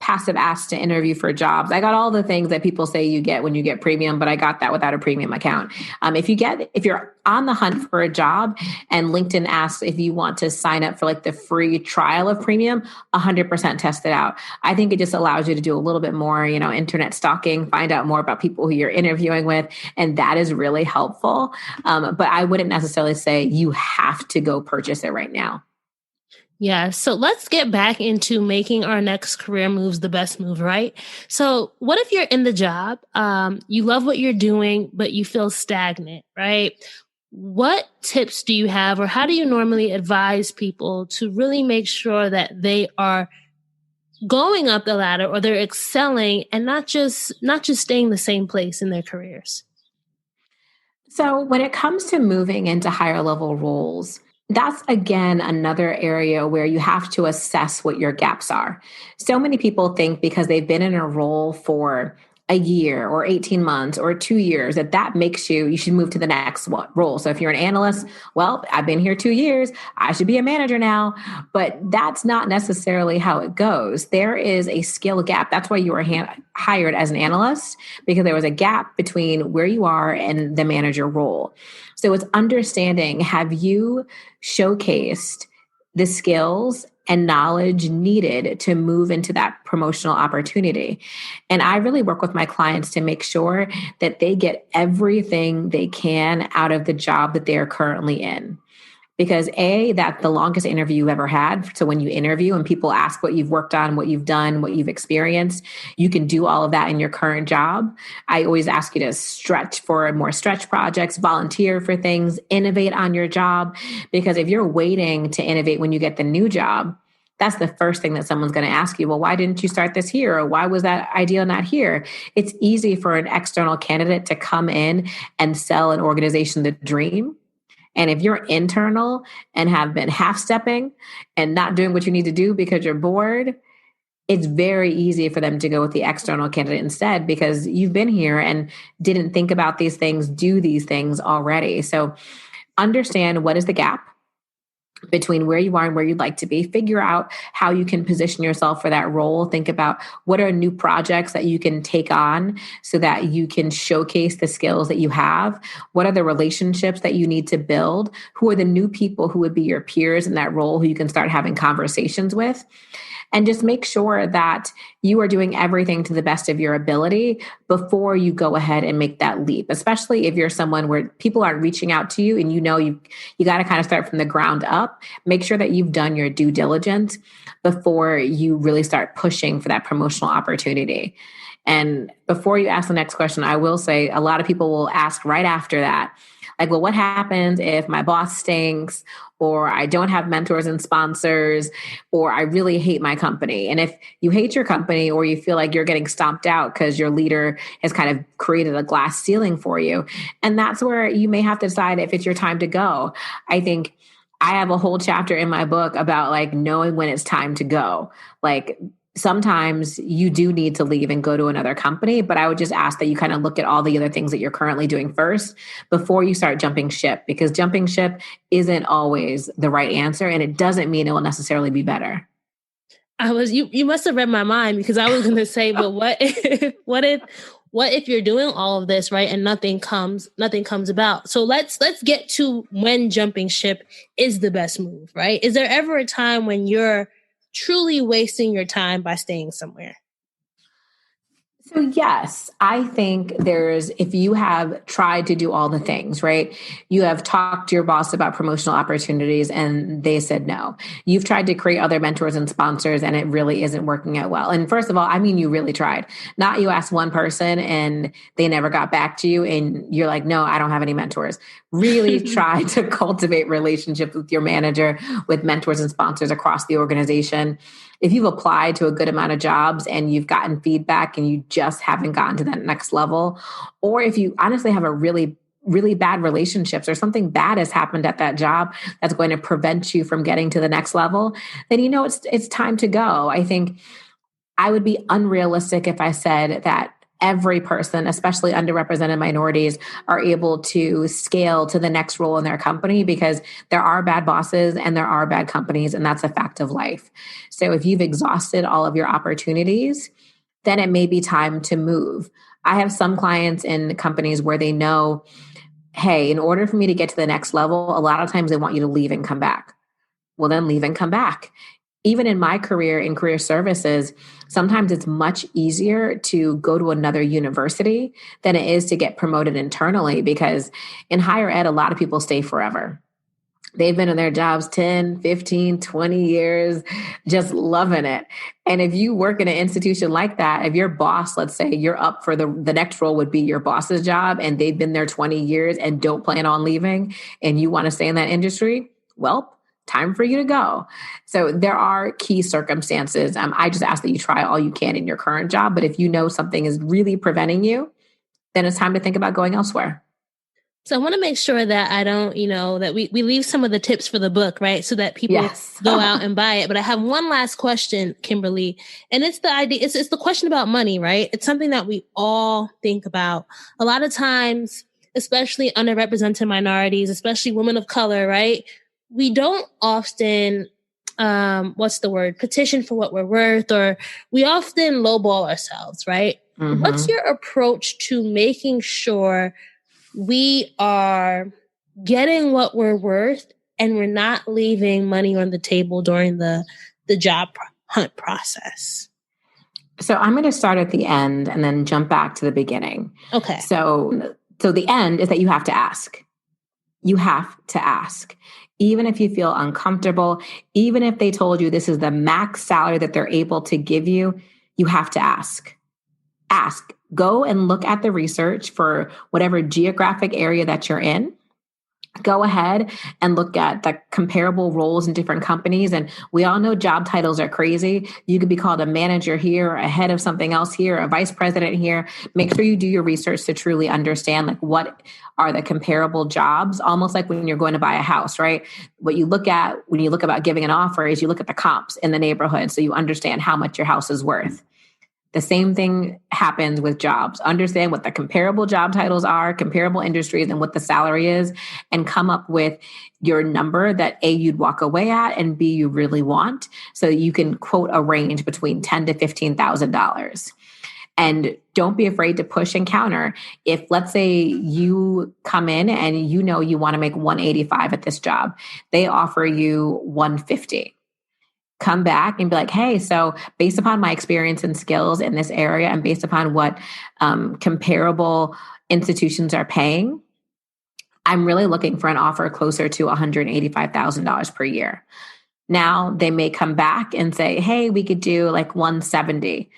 passive asked to interview for jobs. I got all the things that people say you get when you get premium, but I got that without a premium account. If you're on the hunt for a job and LinkedIn asks if you want to sign up for like the free trial of premium, 100% test it out. I think it just allows you to do a little bit more, internet stalking, find out more about people who you're interviewing with. And that is really helpful. But I wouldn't necessarily say you have to go purchase it right now. Yeah. So let's get back into making our next career moves the best move, right? So what if you're in the job, you love what you're doing, but you feel stagnant, right? What tips do you have, or how do you normally advise people to really make sure that they are going up the ladder or they're excelling and not just staying the same place in their careers? So when it comes to moving into higher level roles, that's, again, another area where you have to assess what your gaps are. So many people think because they've been in a role for a year or 18 months or 2 years, that makes you should move to the next role. So if you're an analyst, well, I've been here 2 years, I should be a manager now. But that's not necessarily how it goes. There is a skill gap. That's why you were hired as an analyst, because there was a gap between where you are and the manager role. So it's understanding, have you showcased the skills and knowledge needed to move into that promotional opportunity? And I really work with my clients to make sure that they get everything they can out of the job that they're currently in. Because that's the longest interview you've ever had. So when you interview and people ask what you've worked on, what you've done, what you've experienced, you can do all of that in your current job. I always ask you to stretch for more stretch projects, volunteer for things, innovate on your job. Because if you're waiting to innovate when you get the new job, that's the first thing that someone's going to ask you. Well, why didn't you start this here? Or why was that idea not here? It's easy for an external candidate to come in and sell an organization the dream. And if you're internal and have been half-stepping and not doing what you need to do because you're bored, it's very easy for them to go with the external candidate instead because you've been here and didn't think about these things, do these things already. So understand what is the gap between where you are and where you'd like to be. Figure out how you can position yourself for that role. Think about what are new projects that you can take on so that you can showcase the skills that you have. What are the relationships that you need to build? Who are the new people who would be your peers in that role who you can start having conversations with? And just make sure that you are doing everything to the best of your ability before you go ahead and make that leap, especially if you're someone where people aren't reaching out to you and you got to kind of start from the ground up. Make sure that you've done your due diligence before you really start pushing for that promotional opportunity. And before you ask the next question, I will say a lot of people will ask right after that, like, well, what happens if my boss stinks, or I don't have mentors and sponsors, or I really hate my company? And if you hate your company, or you feel like you're getting stomped out because your leader has kind of created a glass ceiling for you, and that's where you may have to decide if it's your time to go. I think I have a whole chapter in my book about like knowing when it's time to go. Like, sometimes you do need to leave and go to another company, but I would just ask that you kind of look at all the other things that you're currently doing first before you start jumping ship, because jumping ship isn't always the right answer, and it doesn't mean it will necessarily be better. You must have read my mind, because I was going to say, but what if you're doing all of this, right, and nothing comes about? So let's get to when jumping ship is the best move, right? Is there ever a time when you're truly wasting your time by staying somewhere? So yes, I think if you have tried to do all the things, right? You have talked to your boss about promotional opportunities and they said no. You've tried to create other mentors and sponsors and it really isn't working out well. And first of all, I mean, you really tried. Not you asked one person and they never got back to you and you're like, no, I don't have any mentors. Really try to cultivate relationships with your manager, with mentors and sponsors across the organization. If you've applied to a good amount of jobs and you've gotten feedback and you just haven't gotten to that next level, or if you honestly have a really, really bad relationships or something bad has happened at that job that's going to prevent you from getting to the next level, then you know it's time to go. I think I would be unrealistic if I said that every person, especially underrepresented minorities, are able to scale to the next role in their company, because there are bad bosses and there are bad companies, and that's a fact of life. So if you've exhausted all of your opportunities, then it may be time to move. I have some clients in companies where they know, hey, in order for me to get to the next level, a lot of times they want you to leave and come back. Well, then leave and come back. Even in my career, in career services, sometimes it's much easier to go to another university than it is to get promoted internally, because in higher ed, a lot of people stay forever. They've been in their jobs 10, 15, 20 years, just loving it. And if you work in an institution like that, if your boss, let's say you're up for the next role would be your boss's job and they've been there 20 years and don't plan on leaving, and you want to stay in that industry, well, time for you to go. So there are key circumstances. I just ask that you try all you can in your current job. But if you know something is really preventing you, then it's time to think about going elsewhere. So I want to make sure that I don't, that we leave some of the tips for the book, right? So that people go out and buy it. But I have one last question, Kimberly, and it's the idea. It's the question about money, right? It's something that we all think about. A lot of times, especially underrepresented minorities, especially women of color, right? We don't often, petition for what we're worth, or we often lowball ourselves, right? Mm-hmm. What's your approach to making sure we are getting what we're worth and we're not leaving money on the table during the job hunt process? So I'm going to start at the end and then jump back to the beginning. Okay. So the end is that you have to ask. You have to ask. Even if you feel uncomfortable, even if they told you this is the max salary that they're able to give you, you have to ask. Ask. Go and look at the research for whatever geographic area that you're in. Go ahead and look at the comparable roles in different companies. And we all know job titles are crazy. You could be called a manager here, a head of something else here, a vice president here. Make sure you do your research to truly understand like what are the comparable jobs, almost like when you're going to buy a house, right? What you look at when you look about giving an offer is you look at the comps in the neighborhood so you understand how much your house is worth. The same thing happens with jobs. Understand what the comparable job titles are, comparable industries, and what the salary is, and come up with your number that A, you'd walk away at, and B, you really want. So you can quote a range between $10,000 to $15,000. And don't be afraid to push and counter. If, let's say, you come in and you know you want to make $185 at this job, they offer you $150. come back and be like, hey, so based upon my experience and skills in this area and based upon what comparable institutions are paying, I'm really looking for an offer closer to $185,000 per year. Now they may come back and say, hey, we could do like 170.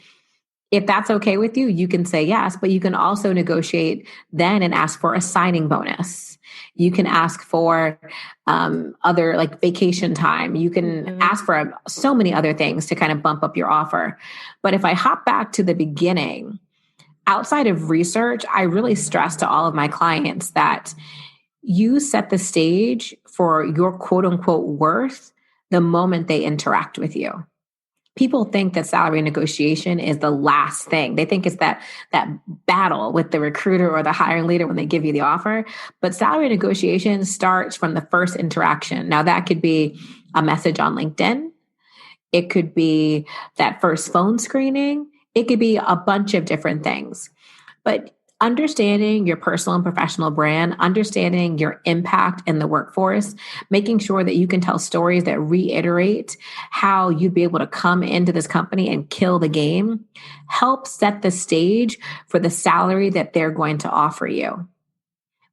If that's okay with you, you can say yes, but you can also negotiate then and ask for a signing bonus. You can ask for other like vacation time. You can ask for so many other things to kind of bump up your offer. But if I hop back to the beginning, outside of research, I really stress to all of my clients that you set the stage for your quote unquote worth the moment they interact with you. People think that salary negotiation is the last thing. They think it's that battle with the recruiter or the hiring leader when they give you the offer. But salary negotiation starts from the first interaction. Now, that could be a message on LinkedIn. It could be that first phone screening. It could be a bunch of different things. But understanding your personal and professional brand, understanding your impact in the workforce, making sure that you can tell stories that reiterate how you'd be able to come into this company and kill the game, helps set the stage for the salary that they're going to offer you.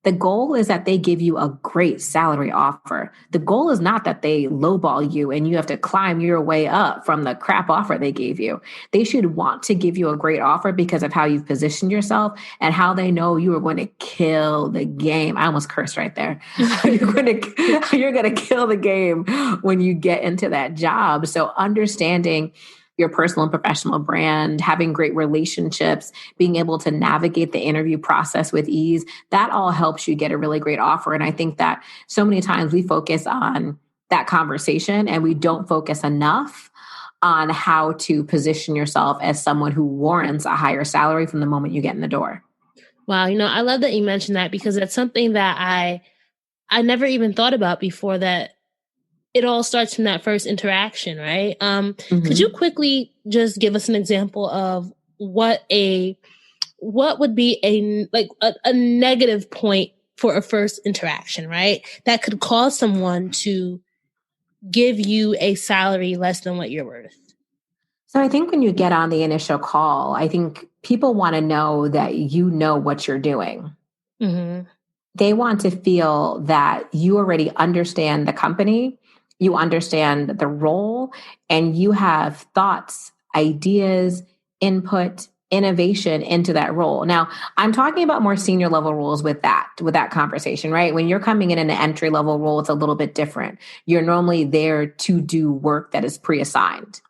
The goal is that they give you a great salary offer. The goal is not that they lowball you and you have to climb your way up from the crap offer they gave you. They should want to give you a great offer because of how you've positioned yourself and how they know you are going to kill the game. I almost cursed right there. You're going to kill the game when you get into that job. So understanding your personal and professional brand, having great relationships, being able to navigate the interview process with ease, that all helps you get a really great offer. And I think that so many times we focus on that conversation and we don't focus enough on how to position yourself as someone who warrants a higher salary from the moment you get in the door. Wow. I love that you mentioned that because that's something that I never even thought about before, that it all starts from that first interaction, right? Could you quickly just give us an example of what would be a negative point for a first interaction, right? That could cause someone to give you a salary less than what you're worth. So I think when you get on the initial call, I think people want to know that you know what you're doing. Mm-hmm. They want to feel that you already understand the company, you understand the role, and you have thoughts, ideas, input, innovation into that role. Now, I'm talking about more senior level roles with that conversation, right? When you're coming in an entry level role, it's a little bit different. You're normally there to do work that is pre-assigned.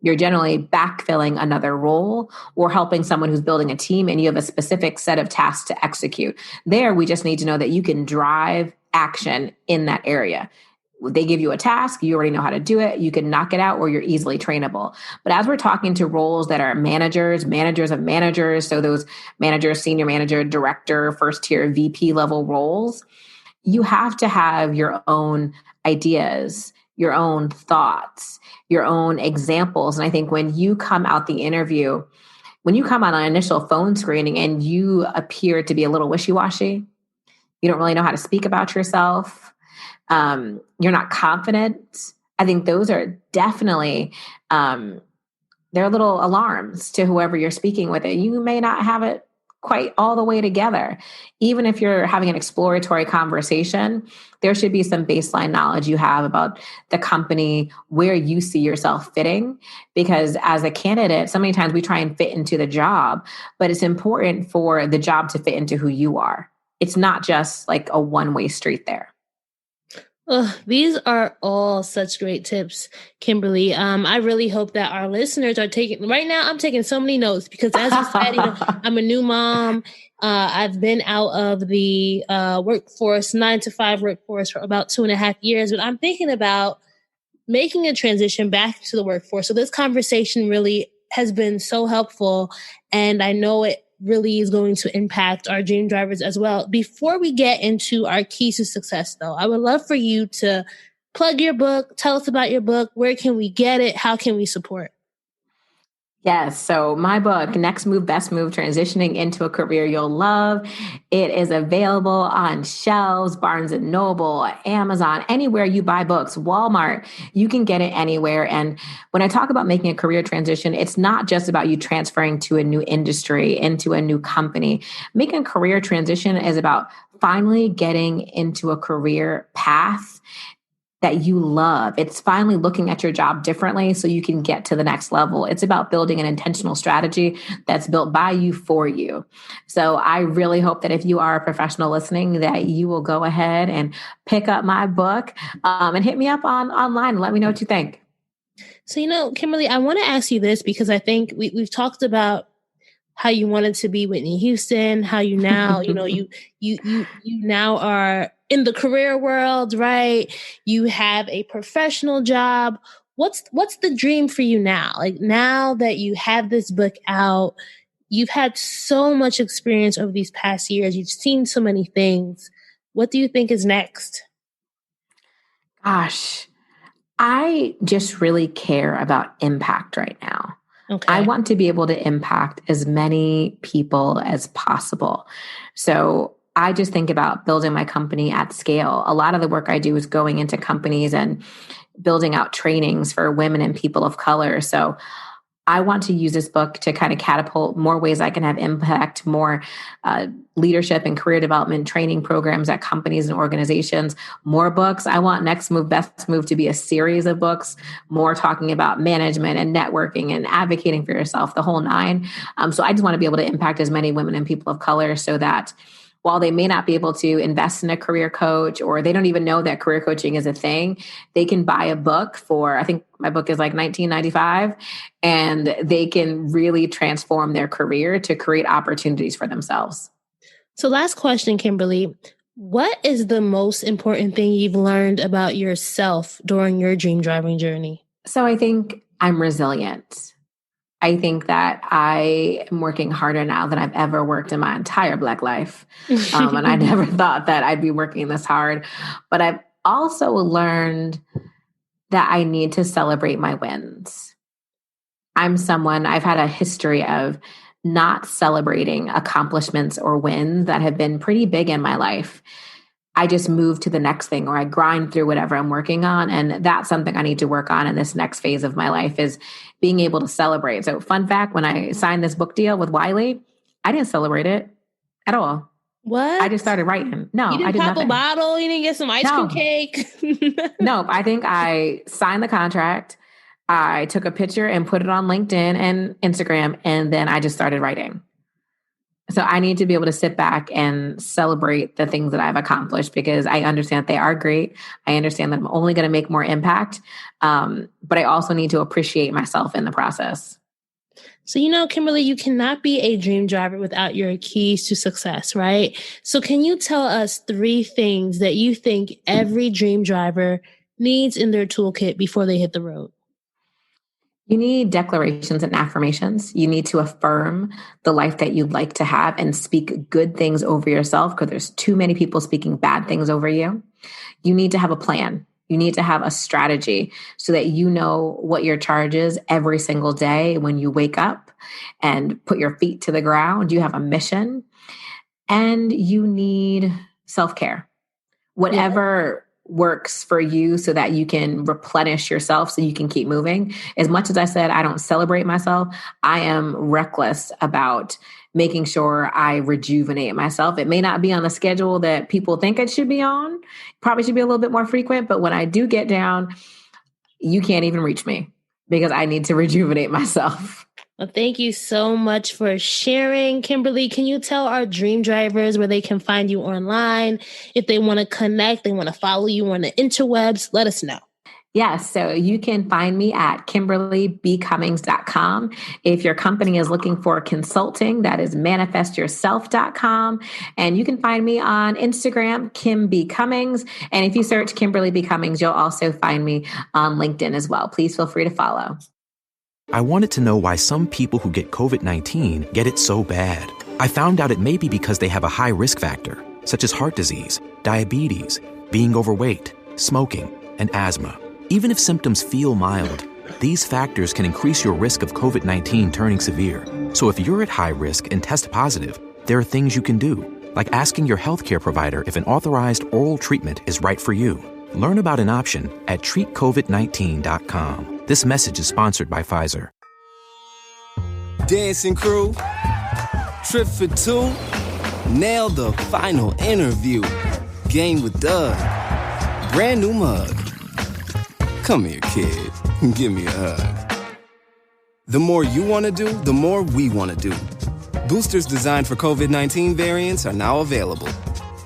You're generally backfilling another role or helping someone who's building a team, and you have a specific set of tasks to execute. There, we just need to know that you can drive action in that area. They give you a task, you already know how to do it, you can knock it out, or you're easily trainable. But as we're talking to roles that are managers of managers, so those managers, senior manager, director, first tier, VP level roles, you have to have your own ideas, your own thoughts, your own examples. And I think when you come out the interview, when you come on an initial phone screening and you appear to be a little wishy-washy, you don't really know how to speak about yourself, you're not confident, I think those are definitely, they're little alarms to whoever you're speaking with. You may not have it quite all the way together. Even if you're having an exploratory conversation, there should be some baseline knowledge you have about the company, where you see yourself fitting. Because as a candidate, so many times we try and fit into the job, but it's important for the job to fit into who you are. It's not just like a one-way street there. Oh, these are all such great tips, Kimberly. I really hope that our listeners are taking, right now I'm taking so many notes because as you said, I'm a new mom. I've been out of the workforce, 9-to-5 workforce for about 2.5 years, but I'm thinking about making a transition back to the workforce. So this conversation really has been so helpful, and I know it really is going to impact our dream drivers as well. Before we get into our keys to success, though, I would love for you to plug your book, tell us about your book, where can we get it, how can we support? Yes. So my book, Next Move, Best Move, Transitioning into a Career You'll Love. It is available on shelves, Barnes and Noble, Amazon, anywhere you buy books, Walmart, you can get it anywhere. And when I talk about making a career transition, it's not just about you transferring to a new industry, into a new company. Making a career transition is about finally getting into a career path that you love. It's finally looking at your job differently so you can get to the next level. It's about building an intentional strategy that's built by you for you. So I really hope that if you are a professional listening, that you will go ahead and pick up my book and hit me up online and let me know what you think. So, Kimberly, I want to ask you this because I think we've talked about how you wanted to be Whitney Houston, how you now, you now are in the career world, right? You have a professional job. What's the dream for you now? Like now that you have this book out, you've had so much experience over these past years. You've seen so many things. What do you think is next? Gosh, I just really care about impact right now. Okay. I want to be able to impact as many people as possible. So I just think about building my company at scale. A lot of the work I do is going into companies and building out trainings for women and people of color. So I want to use this book to kind of catapult more ways I can have impact, more leadership and career development training programs at companies and organizations, more books. I want Next Move, Best Move to be a series of books, more talking about management and networking and advocating for yourself, the whole nine. So I just want to be able to impact as many women and people of color so that while they may not be able to invest in a career coach or they don't even know that career coaching is a thing, they can buy a book for, I think my book is like $19.95, and they can really transform their career to create opportunities for themselves. So last question, Kimberly, what is the most important thing you've learned about yourself during your dream driving journey? So I think I'm resilient. I think that I am working harder now than I've ever worked in my entire Black life. And I never thought that I'd be working this hard. But I've also learned that I need to celebrate my wins. I've had a history of not celebrating accomplishments or wins that have been pretty big in my life. I just move to the next thing, or I grind through whatever I'm working on. And that's something I need to work on in this next phase of my life, is being able to celebrate. So fun fact, when I signed this book deal with Wiley, I didn't celebrate it at all. What? I just started writing. No, you didn't I did pop nothing. A bottle? You didn't get some ice cream cake? No, I think I signed the contract. I took a picture and put it on LinkedIn and Instagram, and then I just started writing. So I need to be able to sit back and celebrate the things that I've accomplished, because I understand they are great. I understand that I'm only going to make more impact. But I also need to appreciate myself in the process. So, Kimberly, you cannot be a dream driver without your keys to success, right? So can you tell us 3 things that you think every dream driver needs in their toolkit before they hit the road? You need declarations and affirmations. You need to affirm the life that you'd like to have and speak good things over yourself, because there's too many people speaking bad things over you. You need to have a plan. You need to have a strategy so that you know what your charge is every single day when you wake up and put your feet to the ground. You have a mission, and you need self-care. Whatever works for you so that you can replenish yourself so you can keep moving. As much as I said, I don't celebrate myself, I am reckless about making sure I rejuvenate myself. It may not be on the schedule that people think it should be on. Probably should be a little bit more frequent, but when I do get down, you can't even reach me because I need to rejuvenate myself. Well, thank you so much for sharing, Kimberly. Can you tell our dream drivers where they can find you online? If they want to connect, they want to follow you on the interwebs, let us know. Yes, so you can find me at KimberlyBCummings.com. If your company is looking for consulting, that is manifestyourself.com. And you can find me on Instagram, Kim B. Cummings. And if you search Kimberly B. Cummings, you'll also find me on LinkedIn as well. Please feel free to follow. I wanted to know why some people who get COVID-19 get it so bad. I found out it may be because they have a high risk factor, such as heart disease, diabetes, being overweight, smoking, and asthma. Even if symptoms feel mild, These factors can increase your risk of COVID-19 turning severe. So if you're at high risk and test positive, there are things you can do, like asking your healthcare provider if an authorized oral treatment is right for you. Learn about an option at treatcovid19.com. This message is sponsored by Pfizer. Dancing crew, trip for two, nail the final interview. Game with Doug, brand new mug. Come here, kid, give me a hug. The more you want to do, the more we want to do. Boosters designed for COVID-19 variants are now available.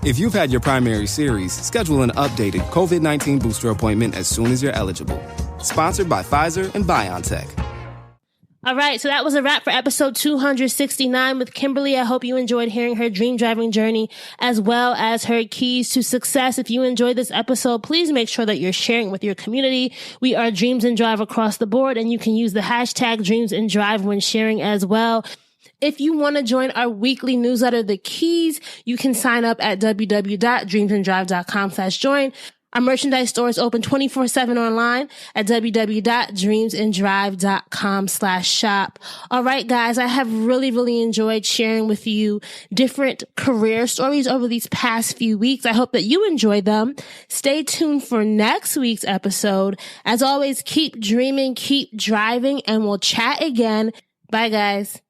If you've had your primary series, schedule an updated COVID-19 booster appointment as soon as you're eligible. Sponsored by Pfizer and BioNTech. All right, so that was a wrap for episode 269 with Kimberly. I hope you enjoyed hearing her dream driving journey as well as her keys to success. If you enjoyed this episode, please make sure that you're sharing with your community. We are Dreams and Drive across the board, and you can use the hashtag Dreams and Drive when sharing as well. If you want to join our weekly newsletter, The Keys, you can sign up at www.dreamsanddrive.com/join. Our merchandise store is open 24/7 online at www.dreamsanddrive.com/shop. All right, guys, I have really enjoyed sharing with you different career stories over these past few weeks. I hope that you enjoyed them. Stay tuned for next week's episode. As always, keep dreaming, keep driving, and we'll chat again. Bye, guys.